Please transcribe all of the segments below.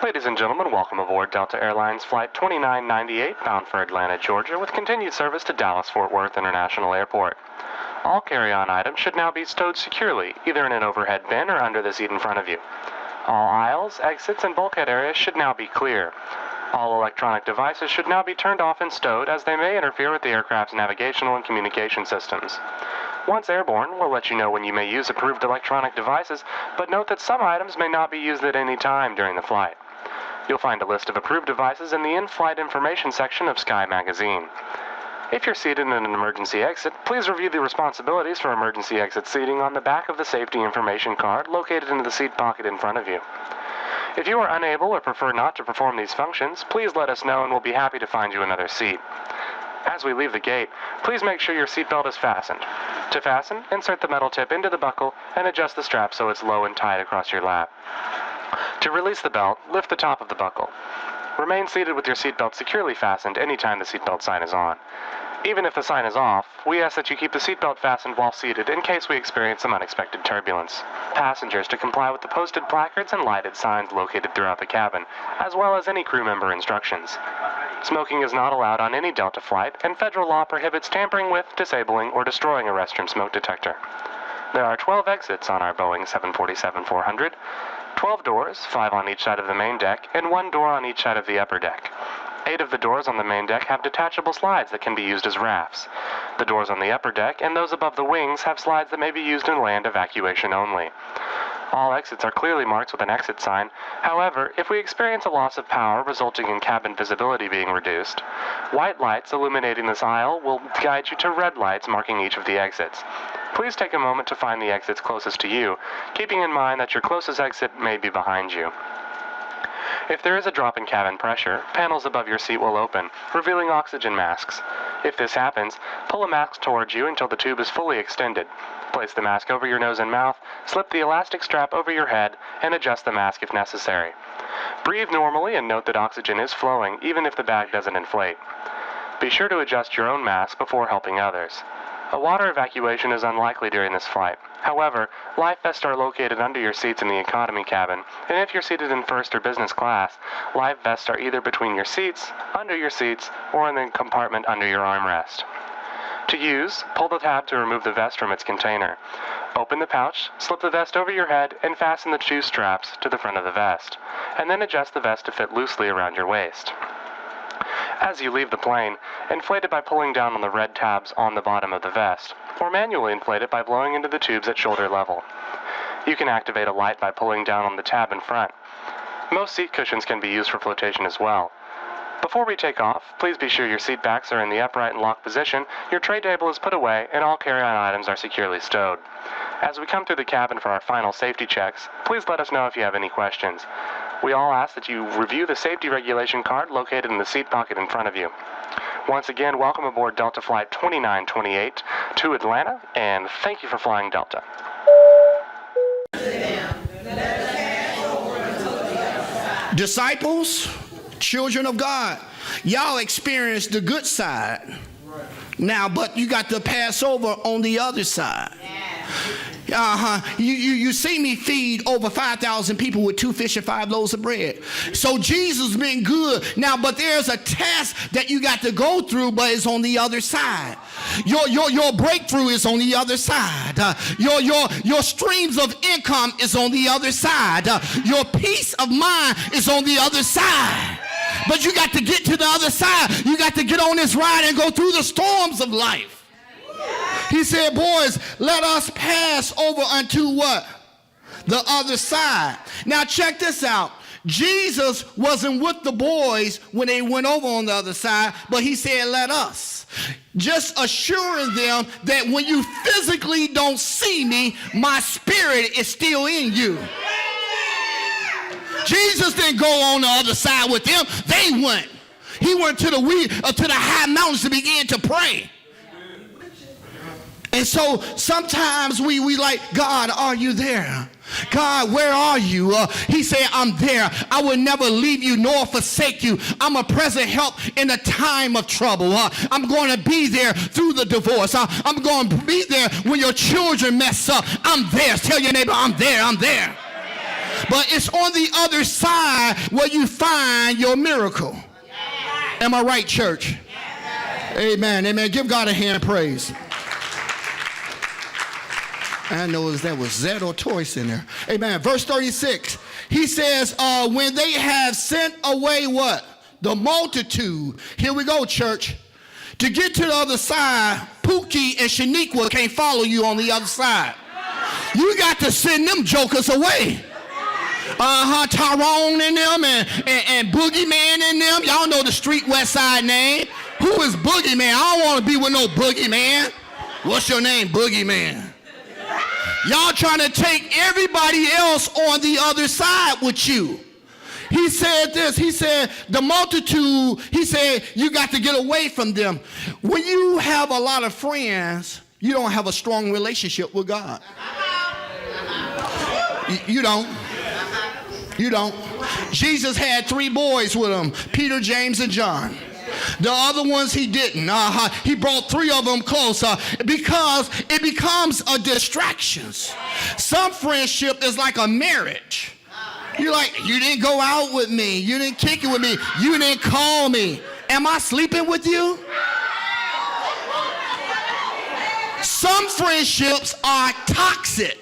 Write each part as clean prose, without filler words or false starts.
Ladies and gentlemen, welcome aboard Delta Airlines Flight 2998 bound for Atlanta, Georgia, with continued service to Dallas-Fort Worth International Airport. All carry-on items should now be stowed securely, either in an overhead bin or under the seat in front of you. All aisles, exits, and bulkhead areas should now be clear. All electronic devices should now be turned off and stowed, as they may interfere with the aircraft's navigational and communication systems. Once airborne, we'll let you know when you may use approved electronic devices, but note that some items may not be used at any time during the flight. You'll find a list of approved devices in the in-flight information section of Sky Magazine. If you're seated in an emergency exit, please review the responsibilities for emergency exit seating on the back of the safety information card located in the seat pocket in front of you. If you are unable or prefer not to perform these functions, please let us know and we'll be happy to find you another seat. As we leave the gate, please make sure your seatbelt is fastened. To fasten, insert the metal tip into the buckle and adjust the strap so it's low and tight across your lap. To release the belt, lift the top of the buckle. Remain seated with your seatbelt securely fastened anytime the seatbelt sign is on. Even if the sign is off, we ask that you keep the seatbelt fastened while seated in case we experience some unexpected turbulence. Passengers to comply with the posted placards and lighted signs located throughout the cabin, as well as any crew member instructions. Smoking is not allowed on any Delta flight, and federal law prohibits tampering with, disabling, or destroying a restroom smoke detector. There are 12 exits on our Boeing 747-400, 12 doors, 5 on each side of the main deck, and 1 door on each side of the upper deck. 8 of the doors on the main deck have detachable slides that can be used as rafts. The doors on the upper deck and those above the wings have slides that may be used in land evacuation only. All exits are clearly marked with an exit sign. However, if we experience a loss of power resulting in cabin visibility being reduced, white lights illuminating this aisle will guide you to red lights marking each of the exits. Please take a moment to find the exits closest to you, keeping in mind that your closest exit may be behind you. If there is a drop in cabin pressure, panels above your seat will open, revealing oxygen masks. If this happens, pull a mask towards you until the tube is fully extended. Place the mask over your nose and mouth, slip the elastic strap over your head, and adjust the mask if necessary. Breathe normally and note that oxygen is flowing, even if the bag doesn't inflate. Be sure to adjust your own mask before helping others. A water evacuation is unlikely during this flight. However, life vests are located under your seats in the economy cabin, and if you're seated in first or business class, life vests are either between your seats, under your seats, or in the compartment under your armrest. To use, pull the tab to remove the vest from its container. Open the pouch, slip the vest over your head, and fasten the 2 straps to the front of the vest, and then adjust the vest to fit loosely around your waist. As you leave the plane, inflate it by pulling down on the red tabs on the bottom of the vest, or manually inflate it by blowing into the tubes at shoulder level. You can activate a light by pulling down on the tab in front. Most seat cushions can be used for flotation as well. Before we take off, please be sure your seat backs are in the upright and locked position, your tray table is put away, and all carry-on items are securely stowed. As we come through the cabin for our final safety checks, please let us know if you have any questions. We all ask that you review the safety regulation card located in the seat pocket in front of you. Once again, welcome aboard Delta Flight 2928 to Atlanta, and thank you for flying Delta. Disciples, children of God, y'all experienced the good side. Now, but you got the Passover on the other side. You see me feed over 5,000 people with 2 fish and 5 loaves of bread. So Jesus been good. Now, but there's a test that you got to go through, but it's on the other side. Your breakthrough is on the other side. Your streams of income is on the other side. Your peace of mind is on the other side. But you got to get to the other side. You got to get on this ride and go through the storms of life. He said, boys, let us pass over unto what? The other side. Now check this out. Jesus wasn't with the boys when they went over on the other side, but he said, let us. Just assuring them that when you physically don't see me, my spirit is still in you. Jesus didn't go on the other side with them. They went. He went to the high mountains to begin to pray. And so sometimes we like, God, are you there? God, where are you? He said, I'm there. I will never leave you nor forsake you. I'm a present help in a time of trouble. I'm going to be there through the divorce. I'm going to be there when your children mess up. I'm there. Tell your neighbor, I'm there. I'm there. But it's on the other side where you find your miracle. Am I right, church? Amen. Amen. Give God a hand of praise. I know that was Z or Toys in there. Amen. Verse 36. He says, when they have sent away what? The multitude. Here we go, church. To get to the other side, Pookie and Shaniqua can't follow you on the other side. You got to send them jokers away. Tyrone and them and Boogeyman and them. Y'all know the street west side name. Who is Boogeyman? I don't want to be with no Boogeyman. What's your name, Boogeyman? Y'all trying to take everybody else on the other side with you. He said this. He said, the multitude, he said, you got to get away from them. When you have a lot of friends, you don't have a strong relationship with God. You don't. You don't. Jesus had 3 boys with him, Peter, James, and John. The other ones he didn't. He brought 3 of them close because it becomes a distraction. Some friendship is like a marriage. You're like, you didn't go out with me. You didn't kick it with me. You didn't call me. Am I sleeping with you? Some friendships are toxic.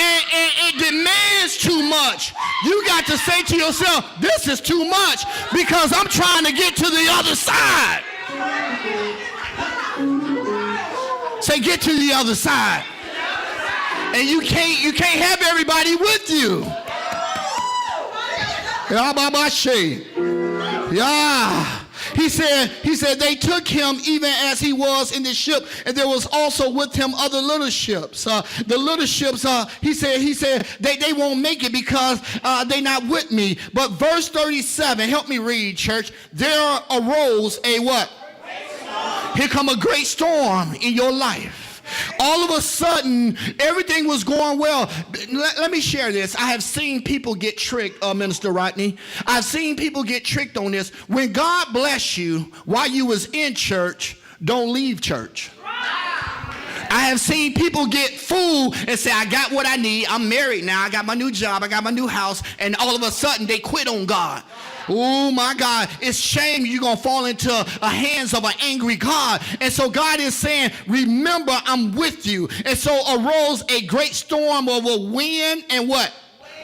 And it demands too much. You got to say to yourself, this is too much because I'm trying to get to the other side. Say, get to the other side. And you can't have everybody with you. Yeah. He said they took him even as he was in the ship, and there was also with him other little ships. The little ships, he said they won't make it because they not with me. But verse 37, help me read, church. There arose a what? Here come a great storm in your life. All of a sudden, everything was going well. Let me share this. I have seen people get tricked, Minister Rodney. I've seen people get tricked on this. When God bless you while you was in church, don't leave church. I have seen people get fooled and say, I got what I need. I'm married now. I got my new job. I got my new house. And all of a sudden, they quit on God. Oh, my God. It's shame you're going to fall into the hands of an angry God. And so God is saying, remember, I'm with you. And so arose a great storm of a wind and what?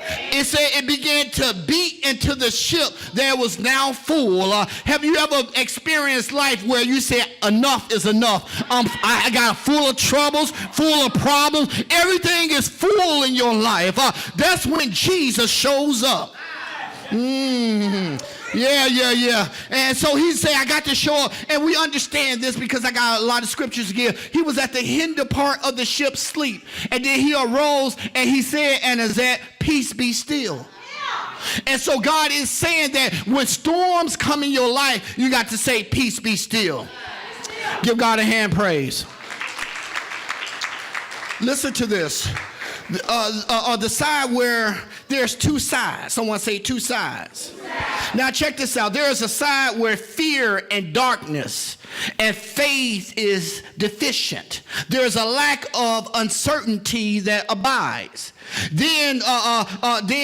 It said it began to beat into the ship that was now full. Have you ever experienced life where you say enough is enough? I got full of troubles, full of problems. Everything is full in your life. That's when Jesus shows up. Yeah. And so he said, I got to show up. And we understand this because I got a lot of scriptures to give. He was at the hinder part of the ship sleep. And then he arose and he said, and is that peace be still. And so God is saying that when storms come in your life, you got to say, peace be still. Give God a hand praise. Listen to this. The side where there's 2 sides. Someone say 2 sides. Now check this out. There is a side where fear and darkness and faith is deficient. There's a lack of uncertainty that abides. Then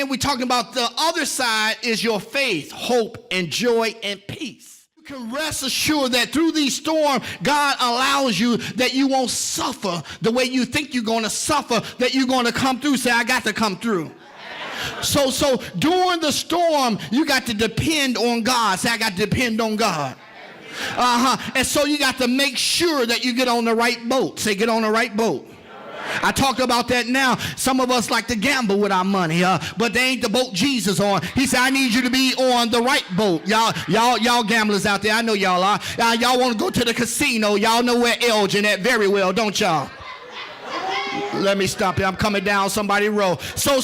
we're talking about the other side is your faith, hope, and joy and peace. You can rest assured that through these storms, God allows you that you won't suffer the way you think you're going to suffer, that you're going to come through. Say, I got to come through. So during the storm, you got to depend on God. Say, I got to depend on God. And so you got to make sure that you get on the right boat. Say, get on the right boat. I talked about that now. Some of us like to gamble with our money, but they ain't the boat Jesus on. He said, I need you to be on the right boat. Y'all gamblers out there, I know y'all are. Y'all want to go to the casino. Y'all know where Elgin at very well, don't y'all? Let me stop you. I'm coming down somebody's road. So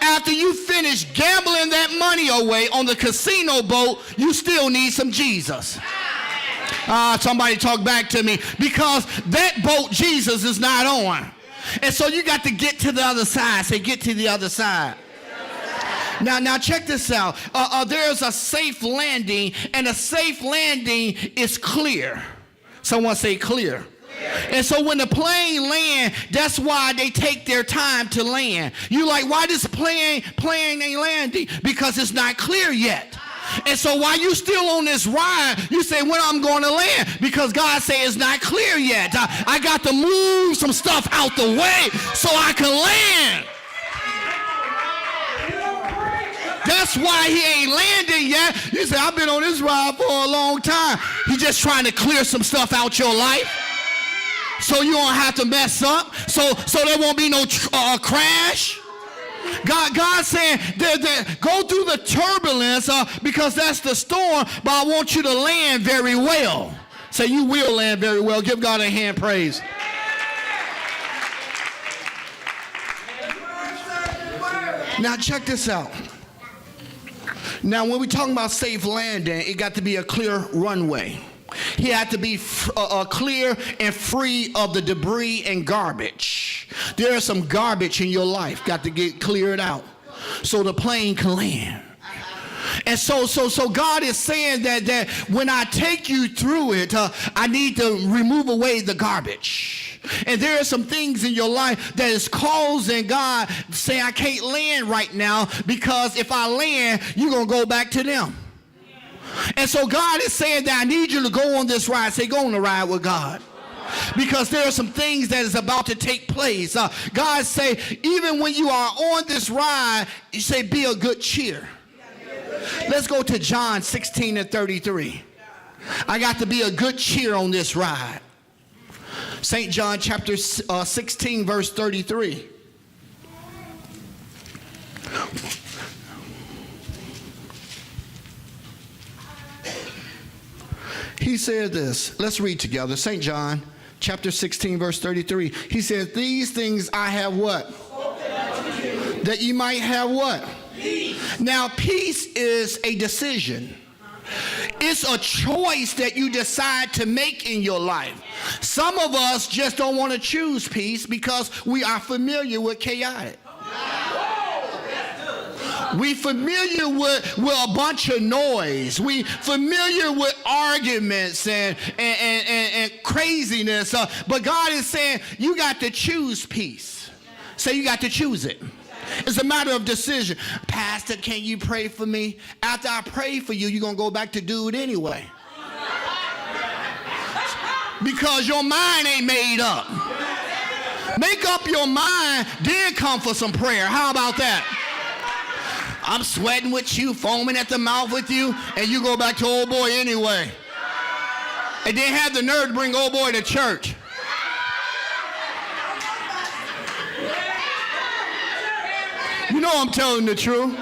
after you finish gambling that money away on the casino boat, you still need some Jesus. Somebody talk back to me, because that boat Jesus is not on. And so you got to get to the other side. Say, get to the other side. Now check this out. There's a safe landing, and a safe landing is clear. Someone say clear. And so when the plane land, that's why they take their time to land. You like, why this plane ain't landing? Because it's not clear yet. And so while you still on this ride, you say, when I'm going to land? Because God say it's not clear yet. I got to move some stuff out the way so I can land. That's why he ain't landing yet. You say, I've been on this ride for a long time. He's just trying to clear some stuff out your life so you don't have to mess up, so there won't be no crash. God saying, go through the turbulence because that's the storm, but I want you to land very well. Say, you will land very well. Give God a hand praise. Now check this out. Now when we're talking about safe landing, it got to be a clear runway. He had to be clear and free of the debris and garbage. There's some garbage in your life got to get cleared out so the plane can land. And so God is saying that when I take you through it, I need to remove away the garbage. And there are some things in your life that is causing God to say, I can't land right now, because if I land, you're going to go back to them. And so God is saying that I need you to go on this ride. Say, go on the ride with God. Because there are some things that is about to take place. God say, even when you are on this ride, you say, be of good cheer. Let's go to John 16:33. I got to be a good cheer on this ride. St. John chapter 16, verse 33. He said this. Let's read together. St. John chapter 16, verse 33. He says, these things I have what? That ye might have what? Peace. Now, peace is a decision. It's a choice that you decide to make in your life. Some of us just don't want to choose peace because we are familiar with chaotic. We familiar with a bunch of noise. We familiar with arguments and craziness. But God is saying you got to choose peace. Say you got to choose it. It's a matter of decision. Pastor, can you pray for me? After I pray for you, you're going to go back to do it anyway. Because your mind ain't made up. Make up your mind, then come for some prayer. How about that? I'm sweating with you, foaming at the mouth with you, and you go back to old boy anyway. And then have the nerve to bring old boy to church. You know I'm telling the truth.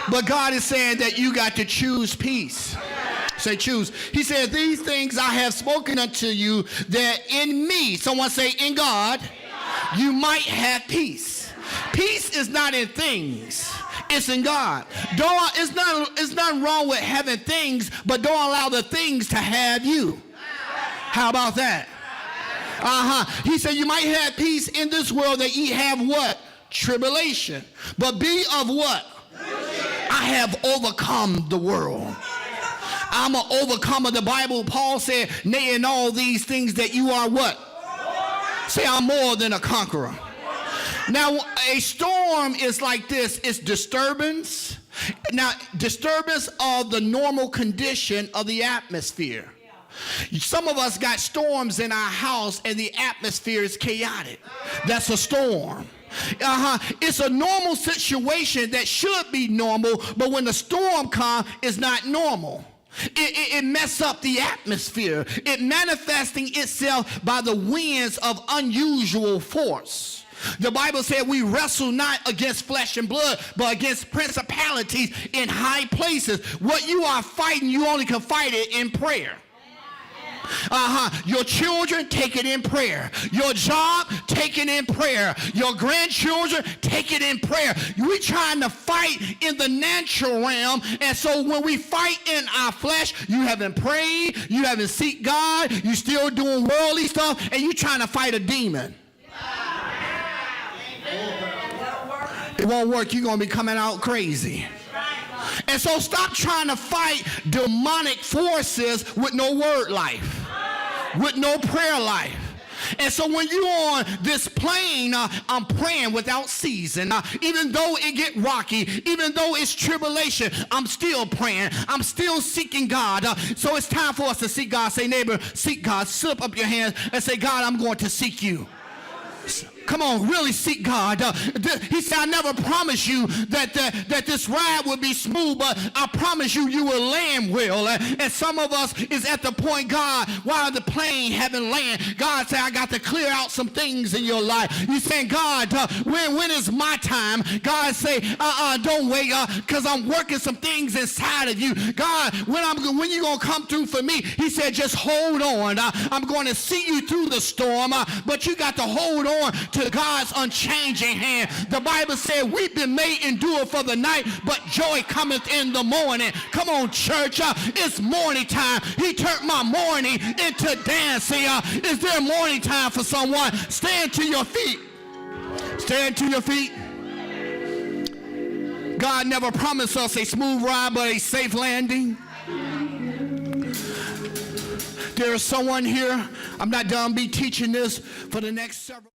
But God is saying that you got to choose peace. Say choose. He said, these things I have spoken unto you, that in me, someone say in God, you might have peace. Peace is not in things. It's in God. It's not wrong with having things, but don't allow the things to have you. How about that? He said, you might have peace in this world, that ye have what? Tribulation. But be of what? I have overcome the world. I'm an overcomer. The Bible, Paul said, nay, in all these things that you are what? Say, I'm more than a conqueror. Now, a storm is like this. It's disturbance. Now, disturbance of the normal condition of the atmosphere. Some of us got storms in our house and the atmosphere is chaotic. That's a storm. It's a normal situation that should be normal, but when the storm comes, it's not normal. It messes up the atmosphere. It manifesting itself by the winds of unusual force. The Bible said we wrestle not against flesh and blood, but against principalities in high places. What you are fighting, you only can fight it in prayer. Your children, take it in prayer. Your job, take it in prayer. Your grandchildren, take it in prayer. We're trying to fight in the natural realm, and so when we fight in our flesh, you haven't prayed, you haven't seeked God, you still doing worldly stuff, and you're trying to fight a demon. It won't work. You're going to be coming out crazy. And so stop trying to fight demonic forces with no word life, with no prayer life. And so when you're on this plane, I'm praying without ceasing. Even though it get rocky, even though it's tribulation, I'm still praying. I'm still seeking God. So it's time for us to seek God. Say, neighbor, seek God. Slip up your hands and say, God, I'm going to seek you. Come on, really seek God. He said, I never promised you that this ride would be smooth, but I promise you, you will land well. And some of us is at the point, God, while the plane haven't landed, God said, I got to clear out some things in your life. You saying, God, when is my time? God say, don't wait, because I'm working some things inside of you. God, when you going to come through for me? He said, just hold on. I'm going to see you through the storm, but you got to hold on to God's unchanging hand. The Bible said, weeping may endure for the night, but joy cometh in the morning. Come on, church. It's morning time. He turned my morning into dancing. Is there morning time for someone? Stand to your feet. Stand to your feet. God never promised us a smooth ride, but a safe landing. There is someone here. I'm not done be teaching this for the next several